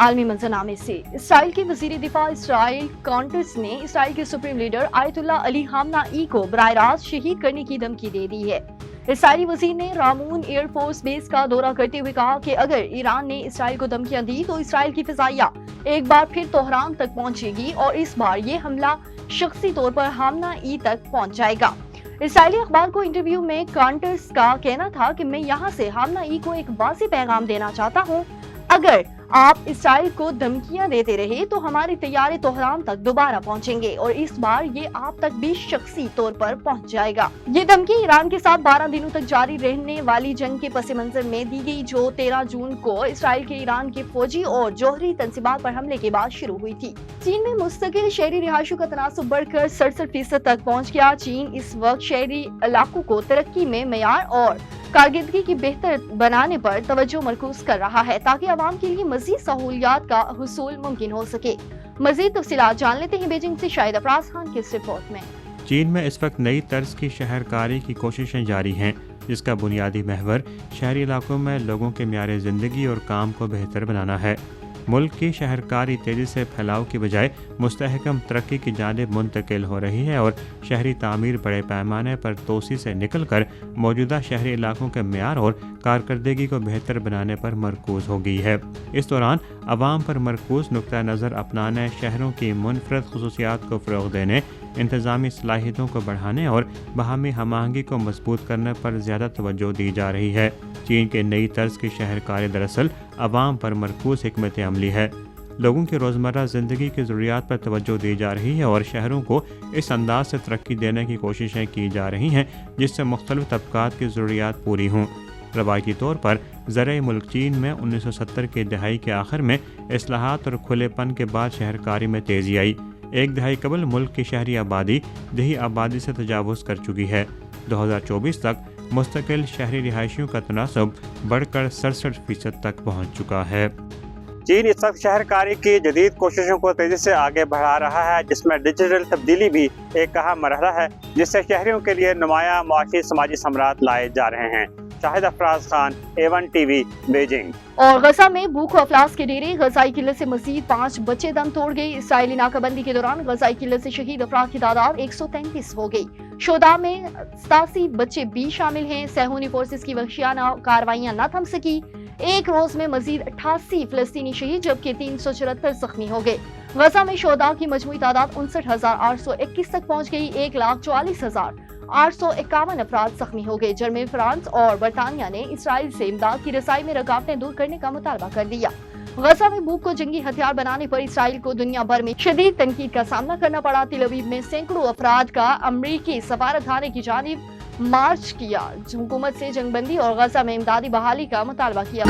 आलमी मंजरनामे से। इसराइल के वजीर दिफा इसराइल कॉन्टस ने इसराइल के सुप्रीम लीडर आयतुल्ला अली खामनाई को बराह रास्त शहीद करने की धमकी दे दी है। इसराइली वजीर ने रामून एयरफोर्स बेस का दौरा करते हुए कहा कि अगर ईरान ने इसराइल को धमकियां दी तो इसराइल की फिजाइया एक बार फिर तोहरान तक पहुंचेगी और इस बार ये हमला शख्सी तौर पर खामनाई तक पहुंच जाएगा। इसराइली अखबार को इंटरव्यू में कॉन्टस का कहना था कि मैं यहाँ से खामनाई को एक वाज़ेह पैगाम देना चाहता हूँ, अगर आप इसराइल को धमकियां देते रहे तो हमारे तैयारे तोहरान तक दोबारा पहुंचेंगे और इस बार ये आप तक भी शख्सी तौर पर पहुंच जाएगा। ये धमकी ईरान के साथ 12 दिनों तक जारी रहने वाली जंग के पस मंजर में दी गई, जो 13 जून को इसराइल के ईरान के फौजी और जौहरी तंसीबात पर हमले के बाद शुरू हुई थी। चीन में मुस्तकिल शहरी रिहायशों का तनासुब बढ़कर 67% तक पहुँच गया। चीन इस वक्त शहरी इलाकों को तरक्की में मेयार और कारकर्दगी की बेहतर बनाने पर तवज्जो मरकूज कर रहा है ताकि आवाम के लिए मजीद सहूलियात का हुसूल मुमकिन हो सके। मजीद तफसीलात जान लेते हैं बीजिंग से शाहिद अफराज खान की इस रिपोर्ट में। चीन में इस वक्त नई तर्ज की शहरकारी की कोशिशें जारी हैं, जिसका बुनियादी महवर शहरी इलाकों में लोगों के म्यार ज़िंदगी और काम को बेहतर बनाना है। मुल्क की शहरकारी तेज़ी से फैलाव की बजाय मुस्तहकम तरक्की की जानिब मुंतकिल हो रही है और शहरी तामीर बड़े पैमाने पर तोसी से निकल कर मौजूदा शहरी इलाकों के म्यार और कारकर्दगी को बेहतर बनाने पर मरकूज़ हो गई है। इस दौरान अवाम पर मरकूज़ नुक्ता नज़र अपनाने, शहरों की मुनफरद खसूसियात को फ़रोग़ देने, इंतज़ामी सलाहियतों को बढ़ाने और बाहमी हमाहंगी को मजबूत करने पर ज़्यादा तवज्जो दी जा रही है। चीन के नई तर्ज की शहरकारी दरअसल अवाम पर मरकूज़ हिकमत अमली है। लोगों की रोज़मर्रा ज़िंदगी की ज़रूरियात पर तवज्जो दी जा रही है और शहरों को इस अंदाज से तरक्की देने की कोशिशें की जा रही हैं जिससे मुख्तलिफ तबकात की ज़रूरियात पूरी हों। रवायती तौर पर ज़र मुल्क चीन में 1970 की दहाई के आखिर में इस्लाहात और खुलेपन के बाद शहरकारी में तेज़ी आई। एक दहाई कबल मुल्क की शहरी आबादी देही आबादी से तजावुज़ कर चुकी है। 2024 तक मुस्तकिल शहरी रिहायशियों का तनासब बढ़कर 67% तक पहुँच चुका है। चीन इस वक्त शहरकारी की जदीद कोशिशों को तेज़ी से आगे बढ़ा रहा है, जिसमें डिजिटल तब्दीली भी एक अहम मरहला है, जिससे शहरियों के लिए नुमाया माशी समाजी समरात लाए जा रहे हैं। Shahid Afraz Khan, A1 TV, Beijing. और गजा में भूख अफलास के डेरे, गजाई किल्लत से मजीद 5 बच्चे दम तोड़ गए। इसराइली नाकाबंदी के दौरान गजाई किल्लत से शहीद अफराद की तादाद 133 हो गई। शोधा में 87 बच्चे भी शामिल हैं। सहूनी फोर्सेस की वहशियाना कार्रवाइयां न थम सकी। एक रोज में मजीद 88 फलस्तीनी शहीद जबकि 374 जख्मी हो गए। गजा में शोधा की मजमूई तादाद 59,821 तक पहुँच गई। 1,44,851 अफराद जख्मी हो गए। जर्मनी, फ्रांस और बरतानिया ने इसराइल से इमदाद की रसाई में रुकावटें दूर करने का मुतालबा कर दिया। गजा में भूख को जंगी हथियार बनाने पर इसराइल को दुनिया भर में शदीद तनकीद का सामना करना पड़ा। तेल अवीव में सैकड़ों अफराद का अमरीकी सफारत खाने की जानिब मार्च किया, हुकूमत से जंगबंदी और गजा में इमदादी बहाली का मुतालबा किया।